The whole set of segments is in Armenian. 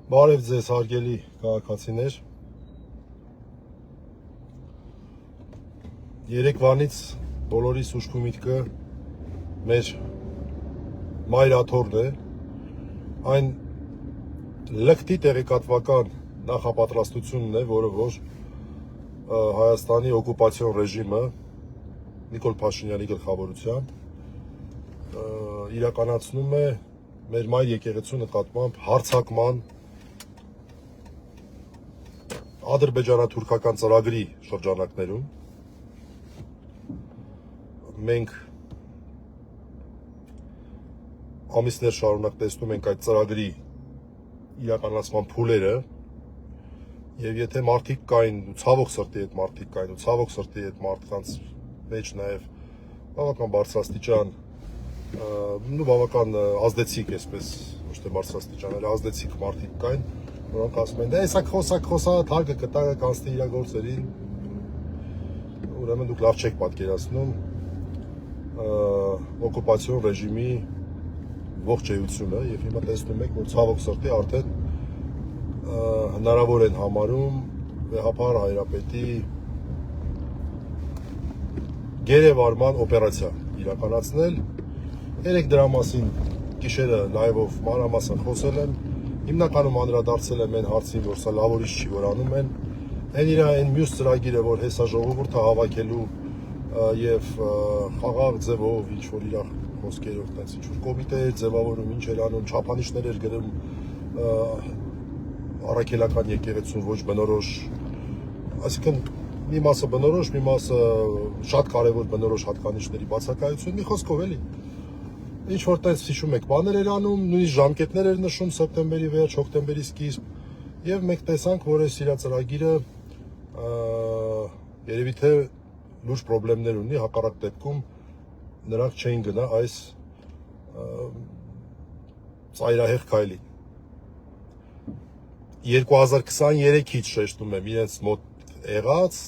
Բարև ձեզ հարգելի քաղաքացիներ։ Երեկվանից բոլորիս ուշքի միտքը մեր մայրաթորն է, այն լկտի տեղեկատվական նախապատրաստությունն է, որը որ Հայաստանի օկուպացիոն ռեժիմը Նիկոլ Փաշինյանի գլխավորությամբ իրականացնում է մեր մայր եկեղեցու նկատմամբ հարձակման ադրբեջանա-թուրքական ծրագրի շրջանակներում։ Մենք ամիսներ շարունակ տեսնում ենք այդ ծրագրի իրականացման փուլերը, եւ եթե մարդիկ կային, ցավոք սրտի այդ մարդիկ կային, ու ցավոք սրտի այդ մարդկանց մեջ նաեւ բավական բարձրաստիճան բավական ազդեցիկ, այսպես ոչ թե բարձրաստիճան, այլ ազդեցիկ մարդիկ կային, որոնք ասում են, դե հեսա խոսա, թարգը կտակը կանցնի իր գործերին, ուրեմն դուք լավ չեք պատկերացնում օկուպացիոն ռեժիմի ողջ էությունը, եւ հիմա տեսնում եք, որ ցավոք սրտի արդեն հնարավոր են համարում վեհապար հայրապետի գերեվարման օպերացիա իրականացնել։ Երեք դրա մասին գիշերը լայվով մանրամասն խոսել եմ, հիմնականում անդրադարձել եմ այն հարցին, որ սա լավորից չի, որ անում են, այն մյուս ծրագիրը, որ հեսա ժողովուրդը հավաքելու եւ խաղաղ ձևով ինչ որ իր խոսքերով տենց ինչ որ կոմիտե էր ձևավորում, ինչ էր անում, չափանիշներ էր գրում առաքելական եկեղեցուն ոչ բնորոշ, այսինքն մի մասը բնորոշ, մի մասը շատ կարևոր բնորոշ հատկանիշների բացակայություն, մի խոսքով էլի ինչ որ տենց հիշում եք բաներ էր անում, նույնիսկ ժամկետներ էր նշում սեպտեմբերի վերջ, հոկտեմբերի սկիզբ, եւ մենք տեսանք, որ այս իր ծրագիրը երևի թե լուրջ խնդիրներ ունի, հակառակ դեպքում նրանք չէին գնա այս ծայրահեղ քայլին։ 2023-ից շեշտում եմ իրենց մոտ եղած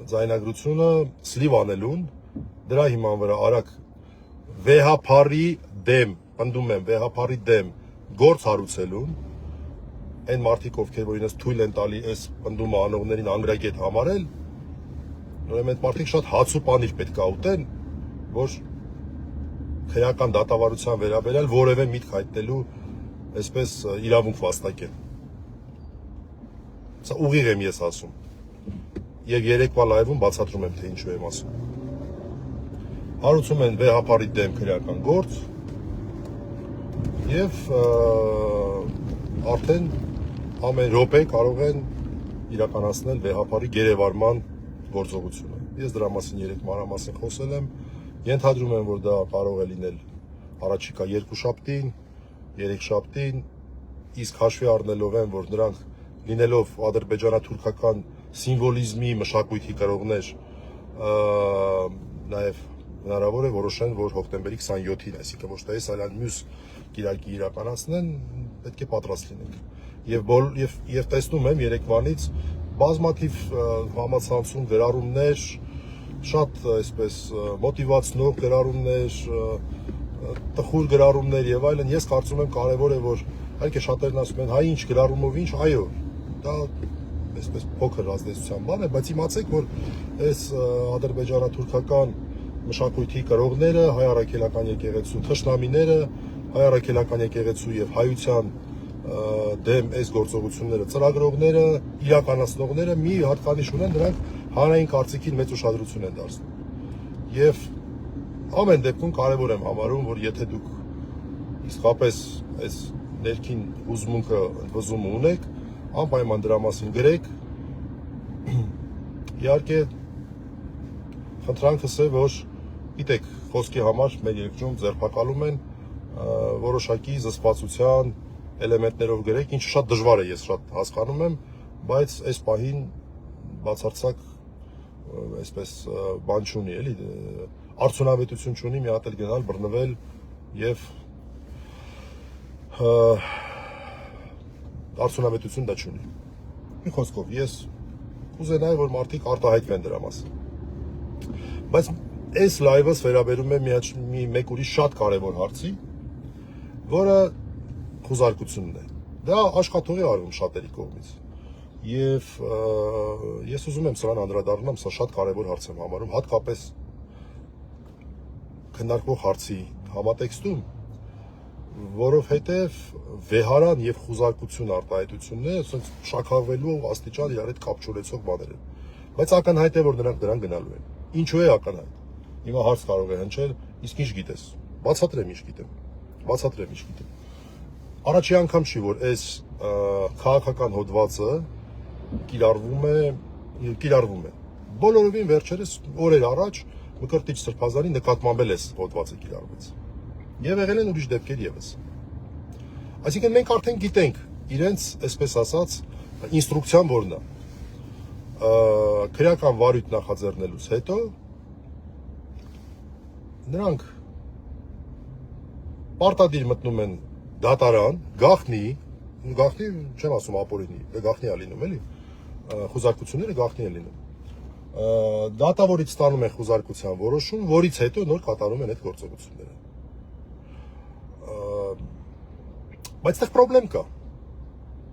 ձայնագրությունը սլիվ անելուն, դրա հիման վրա արագ վեհապարի դեմ, պնդում եմ, վեհապարի դեմ գործ հարուցելուն, այն մարդիկ, ովքեր որ իրենց թույլ են տալի այս պնդումը անողներին անգրագետ համարել, ուրեմն այդ մարդիկ շատ հաց ու պանիր պետք է ուտեն, որ քրեական դատավարության վերաբերյալ որևէ միտք հայտնելու այսպես իրավունք վաստակեն։ Սա ուղիղ եմ ես ասում։ Եվ երեկվա լայվում բացատրում եմ, թե ինչու եմ ասում։ Հարուցում են վեհապարի դեմ քրեական գործ եւ արդեն ամեն րոպե կարող են իրականացնել վեհապարի գերեվարման գործողությունը։ Ես դրա մասին երեք մանրամասն խոսել եմ, ենթադրում եմ, որ դա կարող է լինել առաջիկա 2 շաբթին, 3 շաբթին, իսկ հաշվի առնելով են, որ նրանք լինելով ադրբեջանա-թուրքական սիմվոլիզմի մշակույթի կրողներ, նաև հնարավոր է որոշեն, որ հոկտեմբերի 27-ին, այսինքն ոչ թե այս, այլ մյուս կիրակի իրականացնեն, պետք է պատրաստ լինենք։ Եվ տեսնում եմ երեկվանից բազմաթիվ համացանցում գրառումներ, շատ այսպես մոտիվացնող գրառումներ, տխուր գրառումներ եւ այլն, ես կարծում եմ կարեւոր է, որ իհարկե շատերն ասում են, հայ ինչ գրառումով ինչ, այո, դա այսպես փոքր ազդեցության բան է, բայց իմացեք, որ այս ադրբեջանա-թուրքական մշակույթի կրողները, հայ առաքելական եկեղեցու թշնամիները, հայ առաքելական եկեղեցու եւ հայության դեմ այս գործողությունները ծրագրողները, իրականացնողները մի հատկանիշ ունեն, նրանք հանրային կարծիքին մեծ ուշադրություն են դարձնում։ Եվ ամեն դեպքում կարևոր եմ համարում, որ եթե դուք իսկապես այս ներքին հուզմունքը ընդվզումը ունեք, անպայման դրա մասին գրեք։ Իհարկե խնդրանքս է, որ գիտեք, խոսքի համար մեր երկրում ձերբակալում են որոշակի զսպվածության էլեմենտներով գրեք, ինչը շատ դժվար է, ես շատ հասկանում եմ, բայց այս պահին բացարձակ այսպես բան չունի, էլի արդյունավետություն չունի մի հատ էլ գնալ բռնվել եւ արդյունավետություն դա չունի։ Մի խոսքով, ես կուզենայի, որ մարդիկ արտահայտվեն դրա մասին։ Բայց այս լայվս վերաբերում է մեկ ուրիշ շատ կարևոր հարցի, որը խուզարկությունն է։ Դա աշխատողի արվում շատերի կողմից։ Եվ ես ուզում եմ սրան անդրադառնամ, սա շատ կարևոր հարց եմ համարում, հատկապես քննարկվող հարցի համատեքստում, որովհետև վեհարան եւ խուզարկություն արտահայտությունները ասենց շաքարվելու աստիճան իրար հետ կապ չունեցող բաներ են։ Բայց ակնհայտ է, որ նրանք դրան գնալու են։ Ինչու է ակնհայտ։ Հիմա հարց կարող է հնչել, իսկ ինչ գիտես։ Բացատրեմ ինչ գիտեմ։ Առաջի անգամ չի, որ այս քաղաքական հոդվածը կիրառվում է։ Բոլորովին վերջերս օրեր առաջ Մկրտիչ Սրբազանի նկատմամբ էս հոդվածը կիրառվեց։ Եվ եղել են ուրիշ դեպքեր եւս։ Այսինքն մենք արդեն գիտենք իրենց, այսպես ասած, ինստրուկցիան որն է։ Քրեական վարույթ նախաձեռնելուց հետո նրանք պարտադիր մտնում են դատարան, գաղտնի, չեմ ասում ապօրինի, գաղտնի է լինում, էլի, խուզարկությունները գաղտնի է լինում։ Դատավորից ստանում են խուզարկության որոշում, որից հետո նոր կատարում են այդ գործողությունները։ Բայց այստեղ պրոբլեմ կա։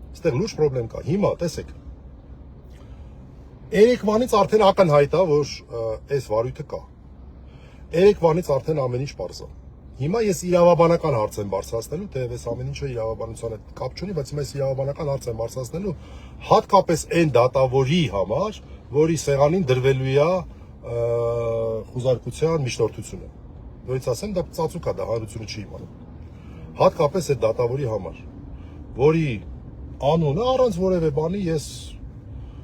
Այստեղ լուրջ պրոբլեմ կա։ Հիմա տեսեք։ Երեկվանից արդեն ակնհայտ է, որ այս վարույթը կա։ Երեկվանից արդեն ամեն ինչ պարզ է։ Հիմա ես իրավաբանական հարց եմ բարձրացնելու, թեև այս ամեն ինչը իրավաբանության հետ կապ չունի, բայց հիմա ես իրավաբանական հարց եմ բարձրացնելու հատկապես այն դատավորի համար, որի սեղանին դրվելու է խուզարկության միջնորդությունը։ Նորից ասեմ, դա ծածուկ է, դա հանրությունը չի իմանում։ Հատկապես այդ դատավորի համար, որի անունը առանց որևէ բանի ես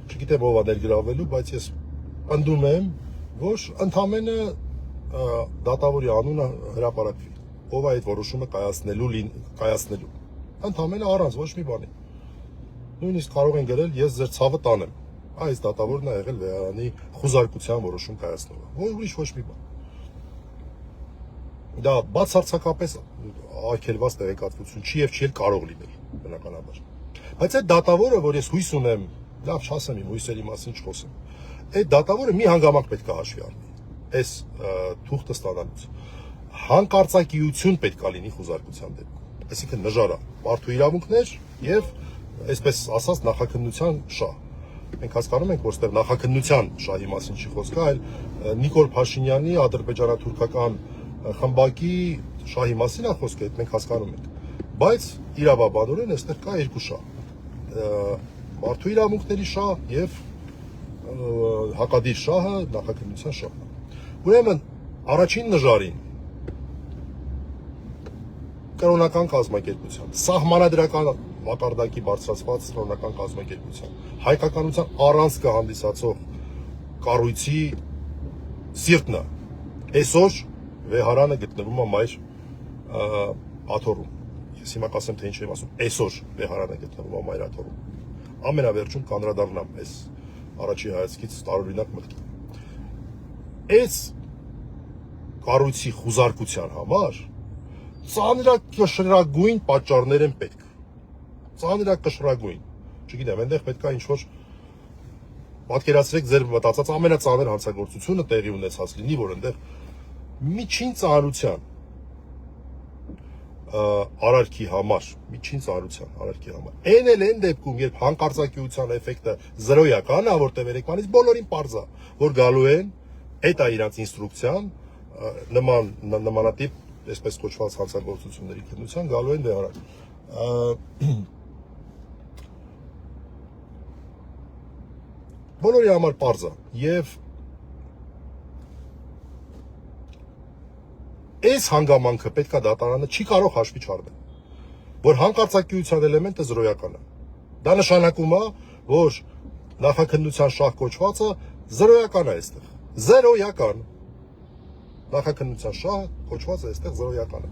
չգիտեմ ով է ներգրավելու, բայց ես ընդդում եմ, որ ընդամենը դատավորի անունը հրապարակվի, ով է այդ որոշումը կայացնելու, ընդամենը առանց ոչ մի բանի։ Նույնիսկ կարող են գրել, ես ձեր ցավը տանեմ, այս դատավորն է եղել վեհարանի խուզարկության որոշում կայացնողը, ուրիշ ոչ մի բան։ Դա բացարձակապես արգելված տեղեկատվություն չի եւ չի կարող լինել, բնականաբար։ Բայց այդ դատավորը, որ ես հույս ունեմ, լավ չասեմ, իմ հույսերի մասին չխոսեմ, այդ դատավորը մի հանգամանք պետք է հաշվի առնի։ Այս թուղթը ստանալուց հանկարծակիություն պետք է լինի խուզարկության դեպքում, այսինքն նժարա, մարդու իրավունքներ եւ այսպես ասած նախաքննության շահ։ Մենք հասկանում ենք, որ այստեղ նախաքննության շահի մասին չի խոսքը, այլ Նիկոլ Փաշինյանի ադրբեջանա-թուրքական խմբակի շահի մասին է խոսքը, այդ մենք հասկանում ենք։ Բայց իրավաբանորեն այստեղ կա երկու շահ՝ մարդու իրավունքների շահ եւ հակադիր շահը նախաքննության շահն է։ Ուրեմն առաջին նժարին կրոնական կազմակերպության, սահմանադրական մակարդակի բարձրացված կրոնական կազմակերպության, հայկականության առանցքը հանդիսացող կառույցի սիրտն է։ Այսօր վեհարանը գտնվում է մայր աթոռում։ Ես հիմա կասեմ, թե ինչ եմ ասում, այսօր վեհարանը գտնվում է մայր աթոռում։ Ամենավերջում կանդրադառնամ այս առաջի հայացքից տարօրինակ մտքին։ Այս կառույցի խուզարկության համար ծանրակշռագույն պատճառներ են պետք։ Ծանրակշռագույն։ Չգիտեմ, այնտեղ պետք է ինչ-որ պատկերացրեք ձեր մտածած ամենածանր հանցագործությունը տեղի ունեցած լինի, որ այնտեղ միջին ծանրության արարքի համար, Այն էլ այն դեպքում, երբ հանկարծակիության էֆեկտը զրոյական է, որտեղ երեկվանից բոլորին պարզ է, որ գալու են, այդ է իրանց ինստրուկցիան, նմանատիպ, այսպես կոչված հանցագործությունների քննության գալու են վեհարան։ Բոլորի համար պարզ է, եւ այս հանգամանքը պետքա դատարանը չի կարող հաշվի չառնել, որ հանկարծակիության էլեմենտը զրոյական է։ Դա նշանակում է, որ նախաքննության շահ կոչվածը զրոյական է այստեղ։ Զրոյական։ Նախաքննության շահը կոչվածը այստեղ զրոյական է։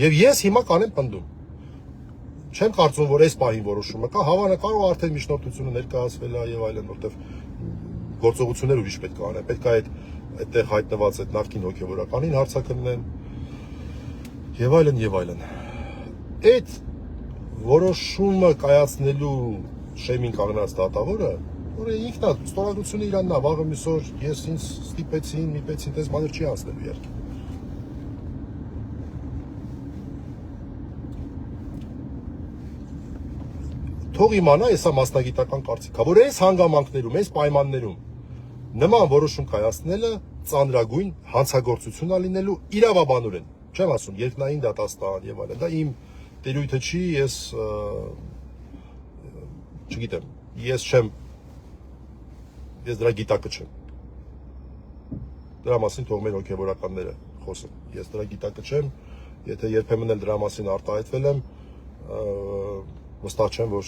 Եվ ես հիմա կանեմ պնդում։ Չեմ կարծում, որ այս պահին որոշումը կա, հավանաբար կարող արդեն միջնորդությունը ներկայացվել է եւ այլն, որտեղ գործողություններ ուրիշ պետք է անեն, պետք է այդտեղ հայտնված այդ նախկին հոգեվորականին հարցակնեն եւ այլն եւ այլն։ Այդ որոշումը կայացնելու շեմին կանգնած դատավորը, որը ինքն է ստորագրությունը իրանն է, վաղը միսօր ես ինձ ստիպեցին, միպեցին, դες բաներ չի անցնելու իհարկե։ թող իմանա, հեսա մասնագիտական կարծիք, որ այս հանգամանքներում, այս պայմաններում նման որոշում կայացնելը ծանրագույն հանցագործություն է լինելու իրավաբանորեն, չեմ ասում երկնային դատաստան եւ այլն, դա իմ տերույթը չի, ես չգիտեմ, ես դրա գիտակը չեմ, դրա մասին թող մեր հոգեվորականները խոսեն, ես դրա գիտակը չեմ, եթե երբեմն էլ դրա մասին արտահայտվել եմ, վստահ չեմ, որ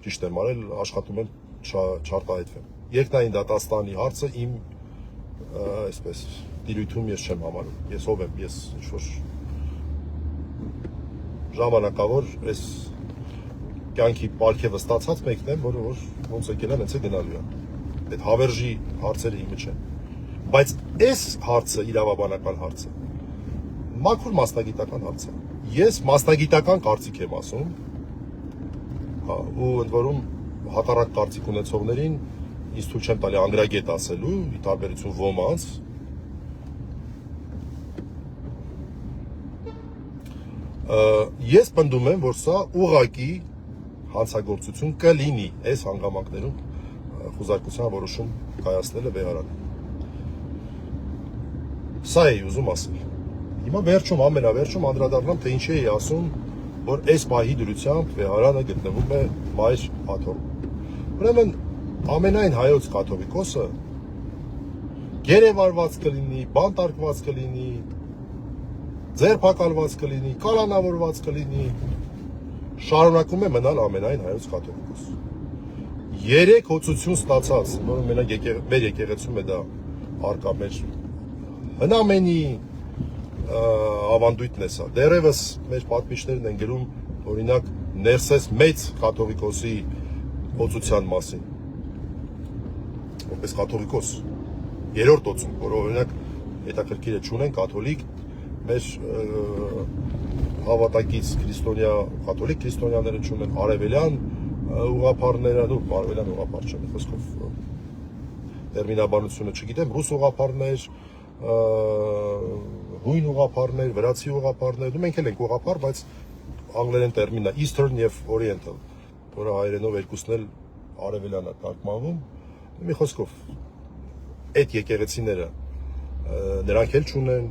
ճիշտ եմ արել, աշխատում եմ չարտահայտվեմ։ Երկնային դատաստանի հարցը իմ այսպես տիրույթում ես չեմ համարում։ Ես ով եմ, ես ինչ-որ ժամանակավոր այս կյանքի պարգևը ստացած մեկն եմ, որը որ ոնց եկել եմ, հենց է գնալու եմ։ Այդ հավերժի հարցերը իմը չեն։ Բայց այս հարցը, իրավաբանական հարցը, մաքուր մասնագիտական հարց է։ Ես մասնագիտական կարծիք եմ ասում, ու ընդ որում հակառակ կարծիք ունեցողներին ինձ թույլ չեմ տալի անգրագետ ասելու, ի տարբերություն ոմանց, ես պնդում եմ, որ սա ուղղակի հանցագործություն կլինի այս հանգամանքներում խուզարկության որոշում կայացնելը վեհարանը։ Սա էի ուզում ասել։ Հիմա վերջում, ամենավերջում անդրադառնամ, թե ինչ էի ասում, որ այս պահի դրությամբ վեհարանը գտնվում է մայր աթոռում։ Ուրեմն ամենայն հայոց կաթողիկոսը գերեվարված կլինի, բանտարկված կլինի, ձերբակալված կլինի, կալանավորված կլինի, շարունակում է մնալ ամենայն հայոց կաթողիկոս։ 3 հոցություն ստացած, որը մեր եկեղեցում է դա արկա մեր հնամենի ավանդույթն է սա։ Դեռևս մեր պատմիչներն են գրում, օրինակ, Ներսես մեծ կաթողիկոսի օծության մասին։ Որպես կաթողիկոս, 3-րդ օծում, որը օրինակ հետաքրքիր է, չունեն կաթոլիկ, մեր հավատակից կաթոլիկ քրիստոնյաները չունեն, արևելյան ուղղափառները, արևելյան ուղղափառ չեմ, խոսքով տերմինաբանությունը չգիտեմ, ռուս ուղղափառներ, հույն ուղղափառներ, վրացի ուղղափառներ, մենք էլ ենք ուղղափառ, բայց անգլերեն տերմինն է Eastern եւ Oriental, որը հայերենով երկուսն էլ արևելյան է թարգմանվում։ Մի խոսքով, այդ եկեղեցիները նրանք էլ չունեն,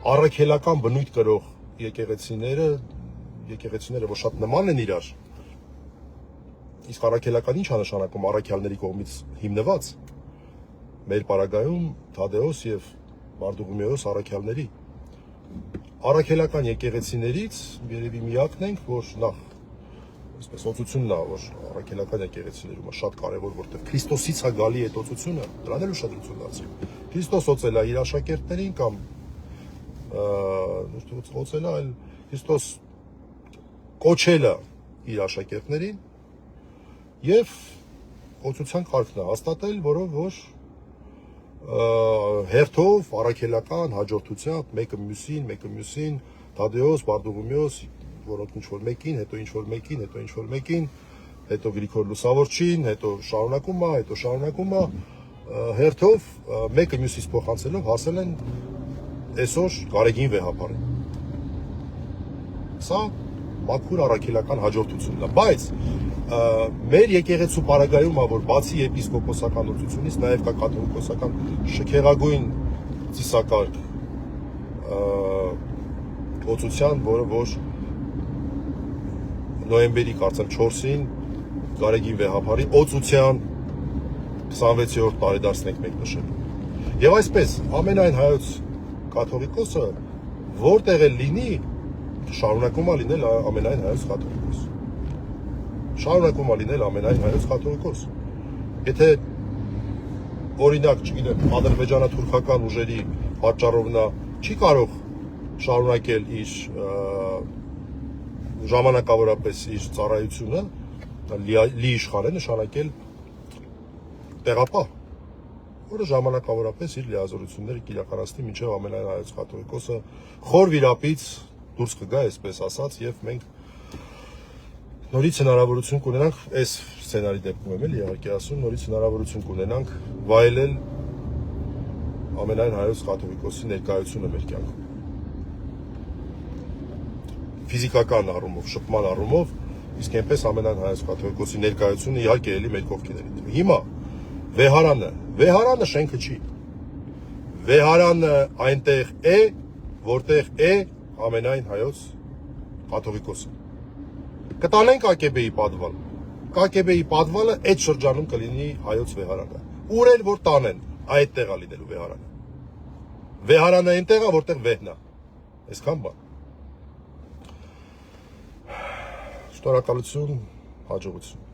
առաքելական բնույթ կրող եկեղեցիները, որ շատ նման են իրար, իսկ առաքելական ինչ է նշանակում առաքյալների կողմից հիմնված, մեր պարագայում Թադեոս եւ Բարդուղիմեոս առաքյալների առաքելական եկեղեցիներից երևի միակն ենք, որ նախ այսպես օծությունն է, որ առաքելական եկեղեցիներում է շատ կարևոր, որտեղ Քրիստոսից է գալի այդ օծությունը, դրան էլ ուշադրություն դարձրին։ Քրիստոս օծել է իր աշակերտներին կամ օծել է, այլ Քրիստոս կոչել է իր աշակերտներին եւ օծության կարգն է հաստատել, որով որ հերթով առաքելական հաջորդությամբ մեկը մյուսին Թադեոս, Բարդուղիմեոս, որոնք ինչ-որ մեկին, հետո ինչ-որ մեկին, հետո ինչ-որ մեկին, հետո Գրիգոր Լուսավորչին, հետո շարունակում է, հերթով մեկը մյուսից փոխանցելով հասել են այսօր Գարեգին վեհապարին։ Սա մաքուր առաքելական հաջորդությունն է, բայց մեր եկեղեցու պարագայում է, որ բացի եպիսկոպոսական օծությունից նաև կա կաթողիկոսական շքեղագույն ծիսակարգ օծության, որը որ նոյեմբերի կարծեմ 4-ին Գարեգին վեհապարի օծության 26-րդ տարեդարձն ենք մենք նշել։ Եվ այսպես ամենայն հայոց կաթողիկոսը որտեղ էլ լինի, շարունակում է լինել ամենայն հայոց կաթողիկոս։ Շարունակում է լինել ամենայն հայոց կաթողիկոս։ Եթե օրինակ, չգիտեմ, ադրբեջանա-թուրքական ուժերի պատճառով նա չի կարող շարունակել իր ժամանակավորապես իր ծառայությունը, լի իշխան է նշանակել տեղապահ, որը ժամանակավորապես իր լիազորությունները կիրականացնի մինչև ամենայն հայոց կաթողիկոսը խոր վիրապից դուրս կգա, այսպես ասած, եւ մենք նորից հնարավորություն կունենանք, այս սցենարի դեպքում եմ էլ իհարկե ասում, նորից հնարավորություն կունենանք վայելել ամենայն հայոց կաթողիկոսի ներկայությունը մեր կյանքում։ Ֆիզիկական առումով, շփման առումով Իսկ այնպես ամենայն հայոց կաթողիկոսի ներկայությունը իհարկե էլի մեր կողքին էր։ Հիմա Վեհարանը շենքը չի։ Վեհարանը այնտեղ է, որտեղ է ամենայն հայոց կաթողիկոսը։ Կտանենք ԿԿԲ-ի պատվալ։ ԿԿԲ-ի պատվալը այդ շրջանում կլինի հայոց Վեհարանը։ Ուր էլ որ տանեն, այդտեղ է լինելու Վեհարանը։ Վեհարանը այնտեղ է, որտեղ վեհն է։ Այսքան բան։ Շնորհակալություն, հաջողություն։